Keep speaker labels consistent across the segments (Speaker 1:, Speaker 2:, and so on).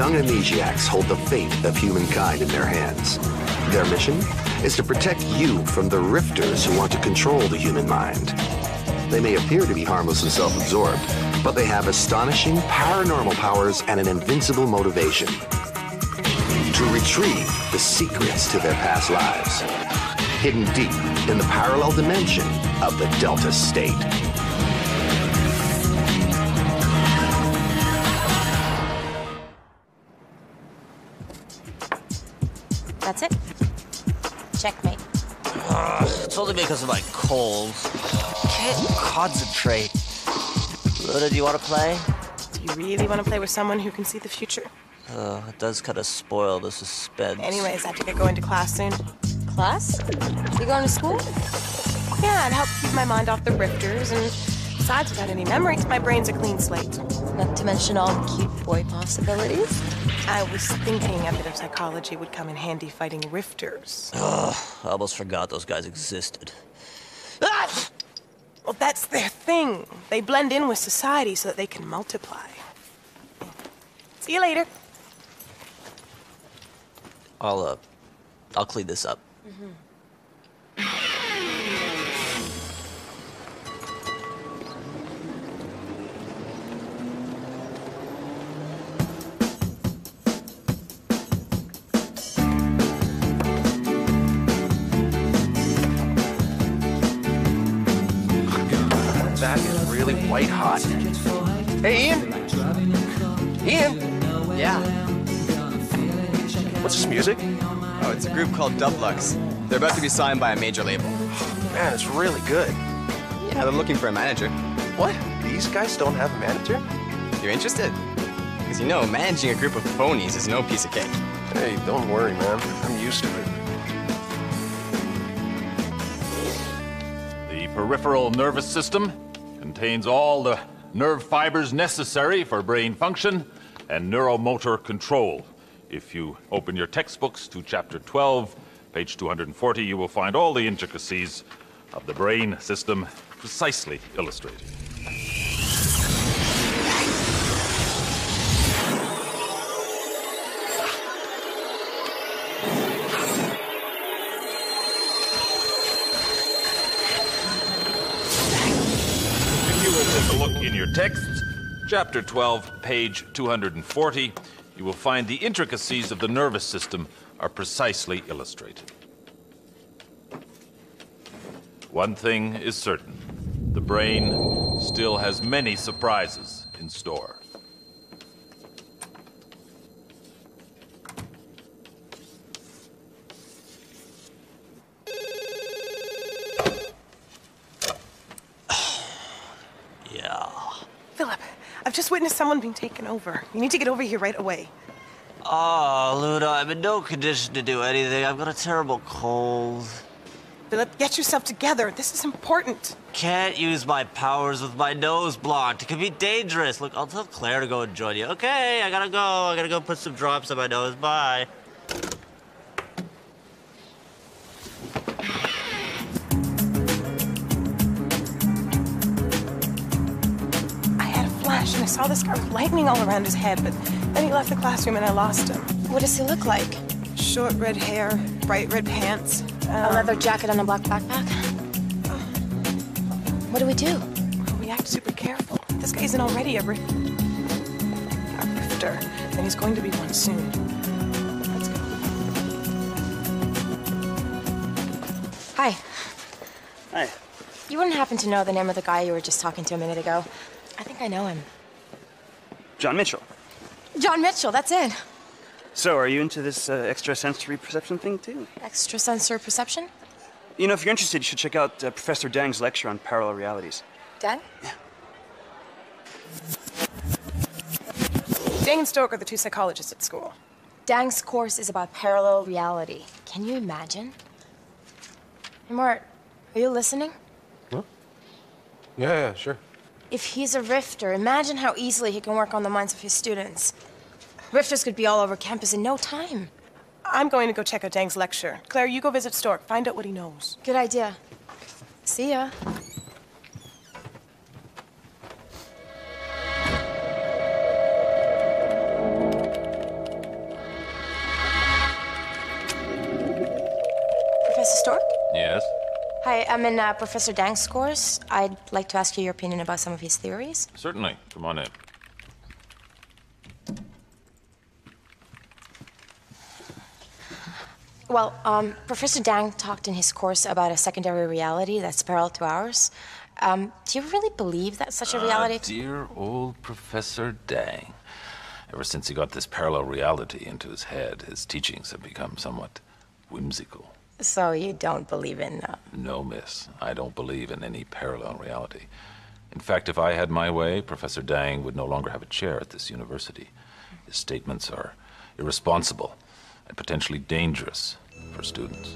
Speaker 1: young amnesiacs hold the fate of humankind in their hands. Their mission is to protect you from the rifters who want to control the human mind. They may appear to be harmless and self-absorbed, but they have astonishing paranormal powers and an invincible motivation to retrieve the secrets to their past lives, hidden deep in the parallel dimension of the Delta State.
Speaker 2: That's it. Checkmate.
Speaker 3: It's only because of my cold. Can't concentrate. Luna, do you want to play?
Speaker 4: Do you really want to play with someone who can see the future?
Speaker 3: It does kind of spoil the suspense.
Speaker 4: Anyways, I have to get going to class soon.
Speaker 2: Class? You going to school?
Speaker 4: Yeah, it helps keep my mind off the rifters, and besides, without any memories, my brain's a clean slate.
Speaker 2: Not to mention all the cute boy possibilities.
Speaker 4: I was thinking a bit of psychology would come in handy fighting rifters.
Speaker 3: I almost forgot those guys existed. Ah!
Speaker 4: Well, that's their thing. They blend in with society so that they can multiply. See you later.
Speaker 3: I'll clean this up.
Speaker 1: That is really white hot. Hey, Ian? Ian?
Speaker 5: Yeah.
Speaker 1: What's this music?
Speaker 5: Oh, it's a group called Dublux. They're about to be signed by a major label.
Speaker 1: Man, it's really good.
Speaker 5: Yeah, they're looking for a manager.
Speaker 1: What? These guys don't have a manager?
Speaker 5: You're interested? Because you know, managing a group of phonies is no piece of cake.
Speaker 1: Hey, don't worry, man. I'm used to it.
Speaker 6: The peripheral nervous system contains all the nerve fibers necessary for brain function and neuromotor control. If you open your textbooks to chapter 12, page 240, you will find all the intricacies of the brain system precisely illustrated. If you will take a look in your texts, chapter 12, page 240, you will find the intricacies of the nervous system are precisely illustrated. One thing is certain. The brain still has many surprises in store.
Speaker 3: Yeah.
Speaker 4: Philip, I've just witnessed someone being taken over. You need to get over here right away.
Speaker 3: Oh, Luna, I'm in no condition to do anything. I've got a terrible cold.
Speaker 4: Philip, get yourself together. This is important.
Speaker 3: Can't use my powers with my nose blocked. It could be dangerous. Look, I'll tell Claire to go and join you. Okay, I gotta go. I gotta go put some drops on my nose. Bye.
Speaker 4: I had a flash and I saw this guy with lightning all around his head, but then he left the classroom and I lost him.
Speaker 2: What does he look like?
Speaker 4: Short red hair, bright red pants.
Speaker 2: A leather jacket and a black backpack? What do we do?
Speaker 4: We have to be super careful. This guy isn't already a rifter, and he's going to be one soon. Let's go.
Speaker 2: Hi.
Speaker 5: Hi.
Speaker 2: You wouldn't happen to know the name of the guy you were just talking to a minute ago? I think I know him.
Speaker 7: John Mitchell.
Speaker 2: John Mitchell, that's it.
Speaker 7: So, are you into this extrasensory perception thing, too?
Speaker 2: Extrasensory perception?
Speaker 7: You know, if you're interested, you should check out Professor Dang's lecture on parallel realities.
Speaker 2: Dan?
Speaker 7: Yeah.
Speaker 4: Dang and Stoke are the two psychologists at school.
Speaker 2: Dang's course is about parallel reality. Can you imagine? Hey, Mart, are you listening?
Speaker 1: Huh? Yeah, sure.
Speaker 2: If he's a rifter, imagine how easily he can work on the minds of his students. Rifters could be all over campus in no time.
Speaker 4: I'm going to go check out Dang's lecture. Claire, you go visit Stork. Find out what he knows.
Speaker 2: Good idea. See ya. Stork?
Speaker 6: Yes?
Speaker 2: Hi, I'm in Professor Dang's course. I'd like to ask you your opinion about some of his theories.
Speaker 6: Certainly. Come on in.
Speaker 2: Well, Professor Dang talked in his course about a secondary reality that's parallel to ours. Do you really believe that such a reality...
Speaker 6: Dear old Professor Dang. Ever since he got this parallel reality into his head, his teachings have become somewhat whimsical.
Speaker 2: So you don't believe in...
Speaker 6: No, miss. I don't believe in any parallel reality. In fact, if I had my way, Professor Dang would no longer have a chair at this university. His statements are irresponsible and potentially dangerous for students.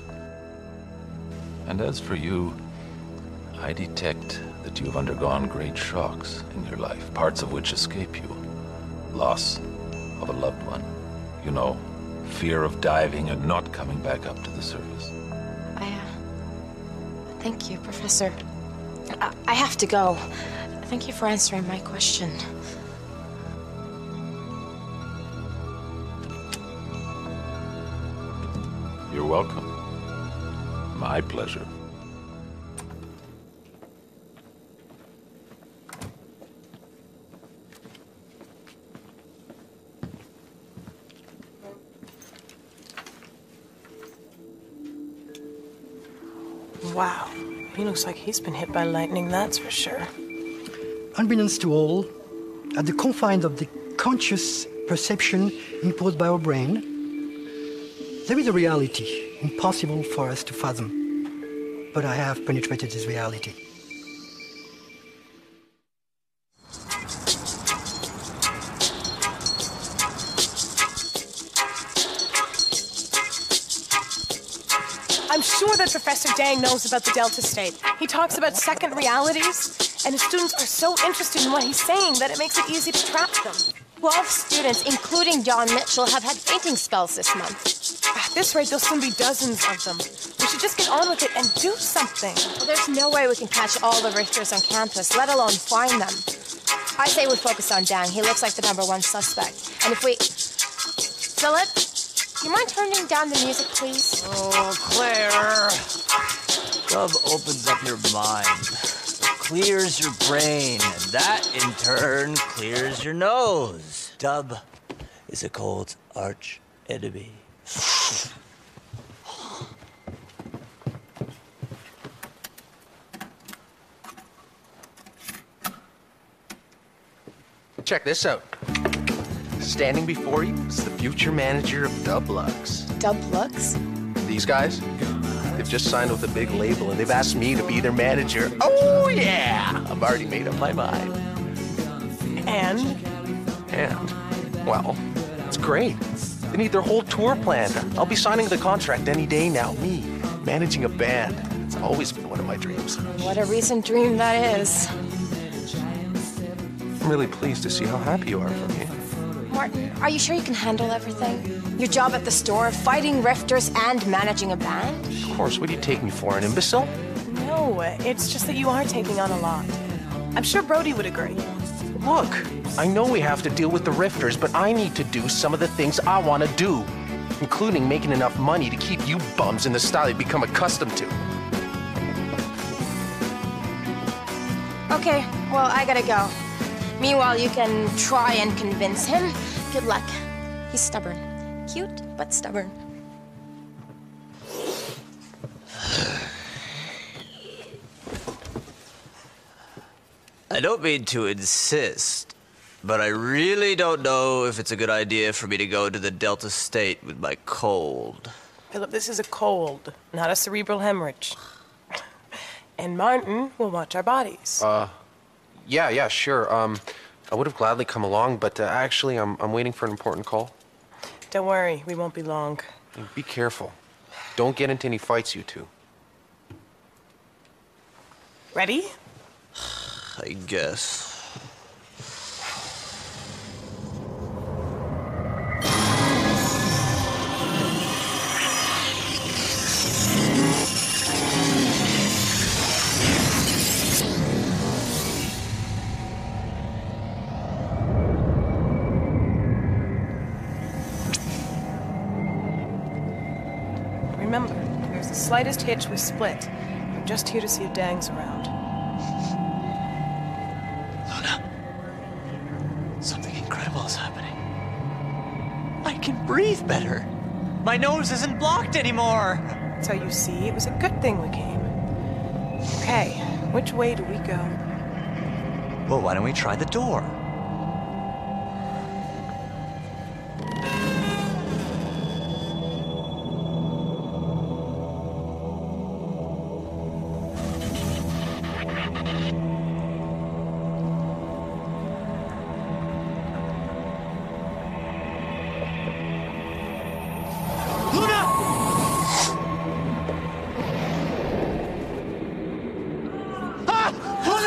Speaker 6: And as for you, I detect that you have undergone great shocks in your life, parts of which escape you. Loss of a loved one. You know, fear of diving and not coming back up to the surface.
Speaker 2: Thank you, Professor. I have to go. Thank you for answering my question.
Speaker 6: You're welcome. My pleasure.
Speaker 4: Wow. He looks like he's been hit by lightning, that's for sure.
Speaker 8: Unbeknownst to all, at the confines of the conscious perception imposed by our brain, there is a reality impossible for us to fathom. But I have penetrated this reality.
Speaker 4: I'm sure that Professor Dang knows about the Delta State. He talks about second realities, and his students are so interested in what he's saying that it makes it easy to trap them.
Speaker 2: 12 students, including John Mitchell, have had fainting spells this month.
Speaker 4: At this rate, there'll soon be dozens of them. We should just get on with it and do something.
Speaker 2: Well, there's no way we can catch all the Richters on campus, let alone find them. I say we focus on Dang. He looks like the #1 suspect. And if we... Philip, do you mind turning down the music, please?
Speaker 3: Oh, Claire. Dub opens up your mind, clears your brain, and that, in turn, clears your nose. Dub is a cold arch enemy.
Speaker 9: Check this out. Standing before you is the future manager of Dublux.
Speaker 2: Dublux?
Speaker 9: These guys, they've just signed with a big label and they've asked me to be their manager. Oh, yeah! I've already made up my mind.
Speaker 4: And?
Speaker 9: Well, it's great. They need their whole tour planned. I'll be signing the contract any day now. Me, managing a band. It's always been one of my dreams.
Speaker 2: What a recent dream that is.
Speaker 9: I'm really pleased to see how happy you are for me.
Speaker 2: Martin, are you sure you can handle everything? Your job at the store, fighting Rifters, and managing a band?
Speaker 9: Of course, what do you take me for, an imbecile?
Speaker 4: No, it's just that you are taking on a lot. I'm sure Brody would agree.
Speaker 9: Look, I know we have to deal with the Rifters, but I need to do some of the things I want to do, including making enough money to keep you bums in the style you've become accustomed to.
Speaker 2: Okay, well, I gotta go. Meanwhile, you can try and convince him. Good luck. He's stubborn. Cute, but stubborn.
Speaker 3: I don't mean to insist, but I really don't know if it's a good idea for me to go to the Delta State with my cold.
Speaker 4: Philip, this is a cold, not a cerebral hemorrhage. And Martin will watch our bodies.
Speaker 9: Yeah, sure. I would have gladly come along, but actually, I'm waiting for an important call.
Speaker 4: Don't worry, we won't be long.
Speaker 9: Be careful. Don't get into any fights, you two.
Speaker 4: Ready?
Speaker 3: I guess.
Speaker 4: Remember, you're there's the slightest hitch, we split. I'm just here to see if Dang's around.
Speaker 3: Luna, something incredible is happening. I can breathe better. My nose isn't blocked anymore.
Speaker 4: So you see, it was a good thing we came. Okay, which way do we go?
Speaker 3: Well, why don't we try the door?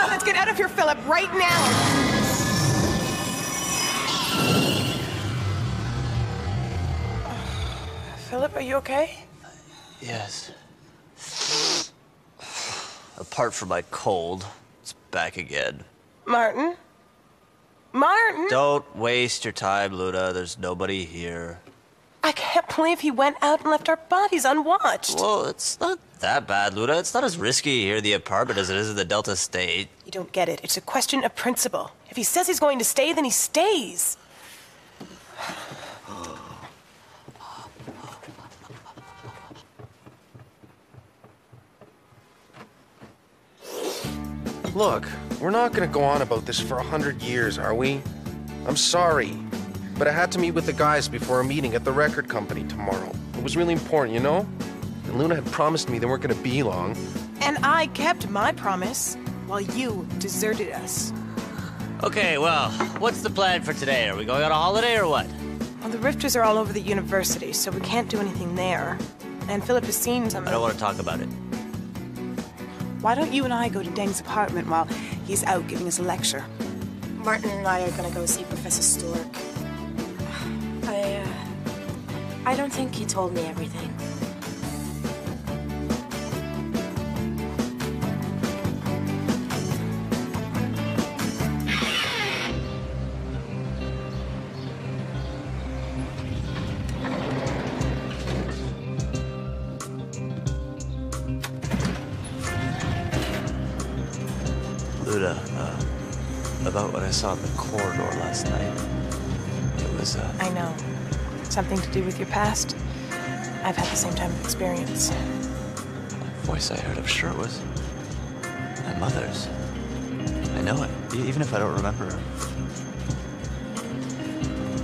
Speaker 4: Let's get out of here, Philip, right now! Philip, are you okay?
Speaker 3: Yes. Apart from my cold, it's back again.
Speaker 4: Martin? Martin?
Speaker 3: Don't waste your time, Luna. There's nobody here.
Speaker 4: I can't believe he went out and left our bodies unwatched.
Speaker 3: Well, it's not that bad, Luna. It's not as risky here in the apartment as it is in the Delta State.
Speaker 4: You don't get it. It's a question of principle. If he says he's going to stay, then he stays.
Speaker 9: Look, we're not gonna go on about this for 100 years, are we? I'm sorry, but I had to meet with the guys before a meeting at the record company tomorrow. It was really important, you know? And Luna had promised me they weren't gonna be long.
Speaker 4: And I kept my promise, while you deserted us.
Speaker 3: Okay, well, what's the plan for today? Are we going on a holiday or what?
Speaker 4: Well, the Rifters are all over the university, so we can't do anything there. And Philip has seen some...
Speaker 3: I don't want to talk about it.
Speaker 10: Why don't you and I go to Deng's apartment while he's out giving us a lecture?
Speaker 2: Martin and I are gonna go see Professor Stork. I don't think he told me everything.
Speaker 3: Luna, about what I saw in the corridor last night. It was,
Speaker 4: I know. Something to do with your past? I've had the same type of experience.
Speaker 3: The voice I heard, I'm sure it was my mother's. I know it, even if I don't remember her.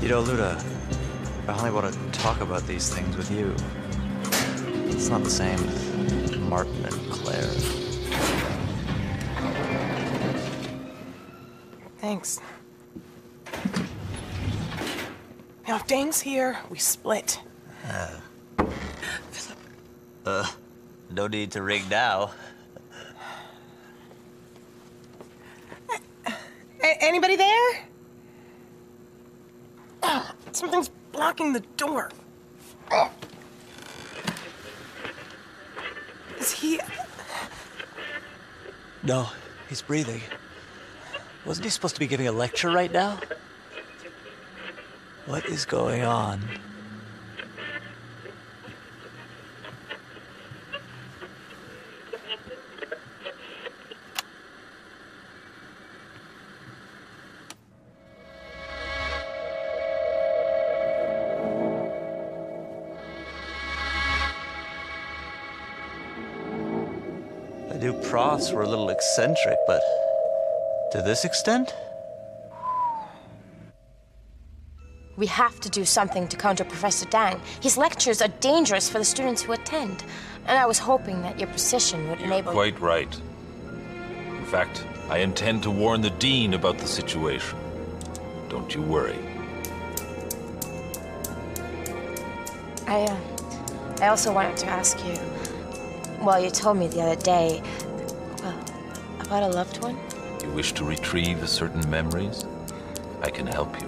Speaker 3: You know, Luna, I only want to talk about these things with you. It's not the same with Martin and Claire.
Speaker 4: Thanks. Now, if Dang's here, we split.
Speaker 3: No need to ring now.
Speaker 4: Anybody there? Oh, something's blocking the door. Oh. Is he...
Speaker 3: No, he's breathing. Wasn't he supposed to be giving a lecture right now? What is going on? I knew profs were a little eccentric, but to this extent?
Speaker 2: We have to do something to counter Professor Dang. His lectures are dangerous for the students who attend. And I was hoping that your position would enable...
Speaker 6: You're quite right. In fact, I intend to warn the Dean about the situation. Don't you worry.
Speaker 2: I also wanted to ask you... Well, you told me the other day... Well, about a loved one?
Speaker 6: You wish to retrieve certain memories? I can help you.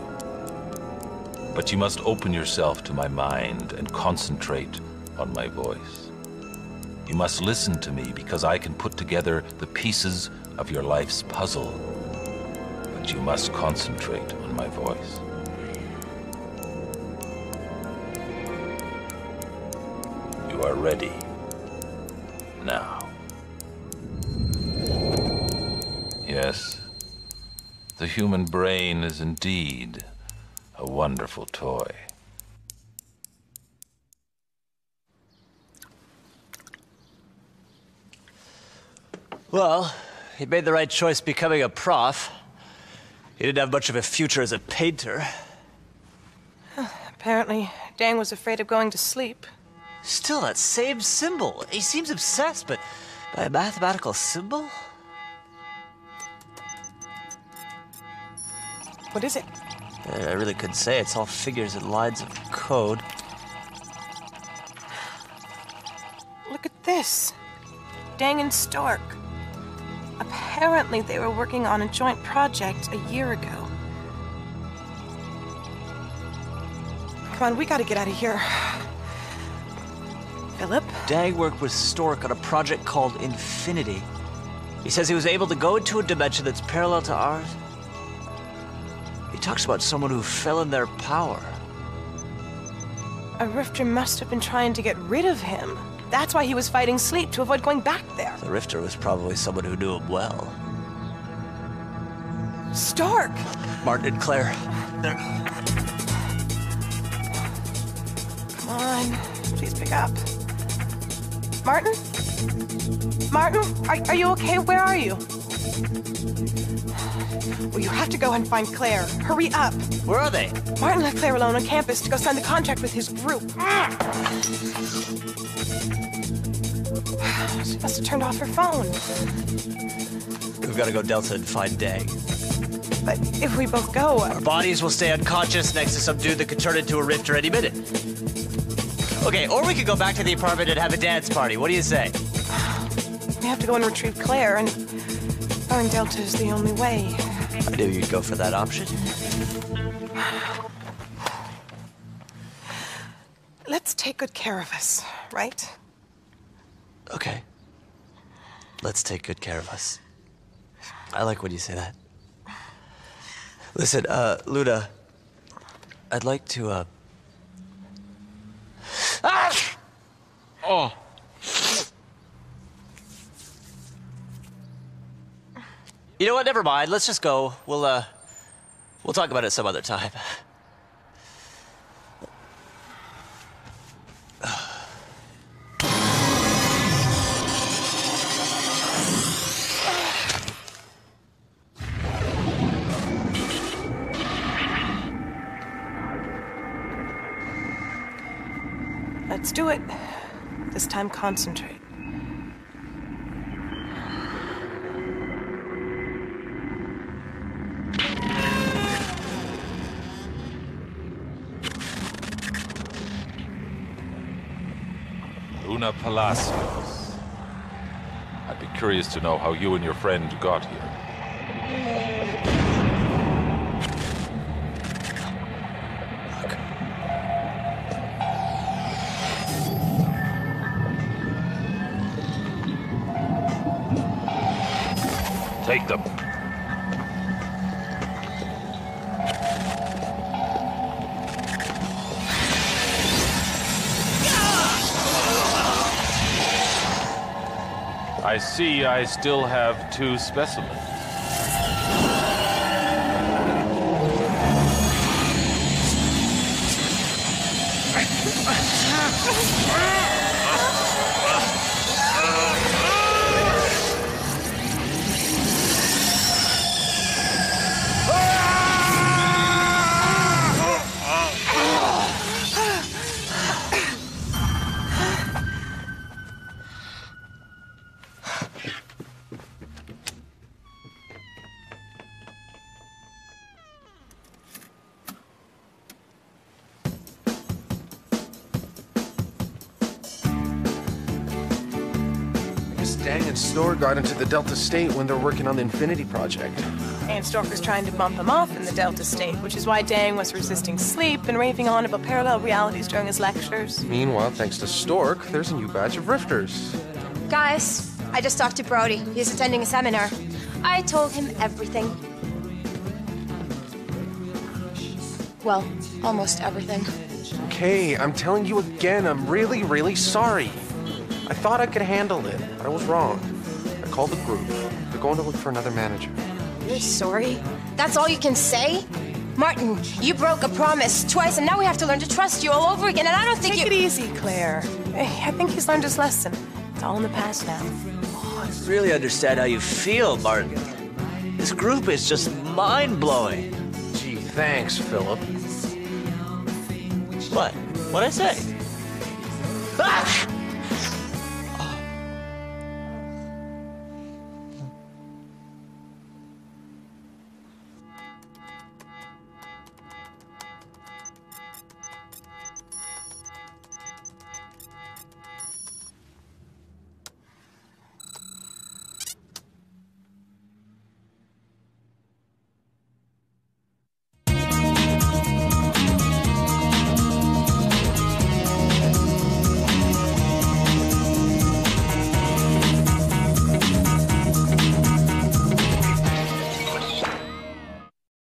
Speaker 6: But you must open yourself to my mind and concentrate on my voice. You must listen to me because I can put together the pieces of your life's puzzle. But you must concentrate on my voice. You are ready. now. Yes, the human brain is indeed a wonderful toy.
Speaker 3: Well, he made the right choice becoming a prof. He didn't have much of a future as a painter.
Speaker 4: Apparently, Dang was afraid of going to sleep.
Speaker 3: Still, that same symbol. He seems obsessed, but by a mathematical symbol?
Speaker 4: What is it?
Speaker 3: I really couldn't say. It's all figures and lines of code.
Speaker 4: Look at this. Dang and Stork. Apparently, they were working on a joint project a year ago. Come on, we gotta get out of here. Philip?
Speaker 3: Dang worked with Stork on a project called Infinity. He says he was able to go into a dimension that's parallel to ours. He talks about someone who fell in their power.
Speaker 4: A Rifter must have been trying to get rid of him. That's why he was fighting sleep, to avoid going back there.
Speaker 3: The Rifter was probably someone who knew him well.
Speaker 4: Stork!
Speaker 3: Martin and Claire. They're...
Speaker 4: Come on, please pick up. Martin? Martin, are you okay? Where are you? Well, you have to go and find Claire. Hurry up.
Speaker 3: Where are they?
Speaker 4: Martin left Claire alone on campus to go sign the contract with his group. She must have turned off her phone.
Speaker 3: We've got to go Delta and find Dang.
Speaker 4: But if we both go...
Speaker 3: Our bodies will stay unconscious next to some dude that could turn into a Rifter any minute. Okay, or we could go back to the apartment and have a dance party. What do you say?
Speaker 4: We have to go and retrieve Claire, and going Delta is the only way.
Speaker 3: I knew you'd go for that option.
Speaker 4: Let's take good care of us, right?
Speaker 3: Okay. Let's take good care of us. I like when you say that. Listen, Luna, I'd like to, Ah! Oh. You know what? Never mind. Let's just go. We'll talk about it some other time.
Speaker 4: Let's do it. This time, concentrate.
Speaker 6: Luna Palacios. I'd be curious to know how you and your friend got here. Take them. I see I still have 2 specimens.
Speaker 9: Dang and Stork got into the Delta State when they're working on the Infinity Project.
Speaker 4: And Stork was trying to bump him off in the Delta State, which is why Dang was resisting sleep and raving on about parallel realities during his lectures.
Speaker 9: Meanwhile, thanks to Stork, there's a new batch of Rifters.
Speaker 2: Guys, I just talked to Brody. He's attending a seminar. I told him everything. Well, almost everything.
Speaker 9: Okay, I'm telling you again, I'm really, really sorry. I thought I could handle it, but I was wrong. I called the group. They're going to look for another manager.
Speaker 2: You're sorry? That's all you can say? Martin, you broke a promise twice, and now we have to learn to trust you all over again, and I don't think
Speaker 4: Take it easy, Claire. I think he's learned his lesson. It's all in the past now.
Speaker 3: I really understand how you feel, Martin. This group is just mind-blowing.
Speaker 9: Gee, thanks, Philip.
Speaker 3: What? What'd I say? Ah!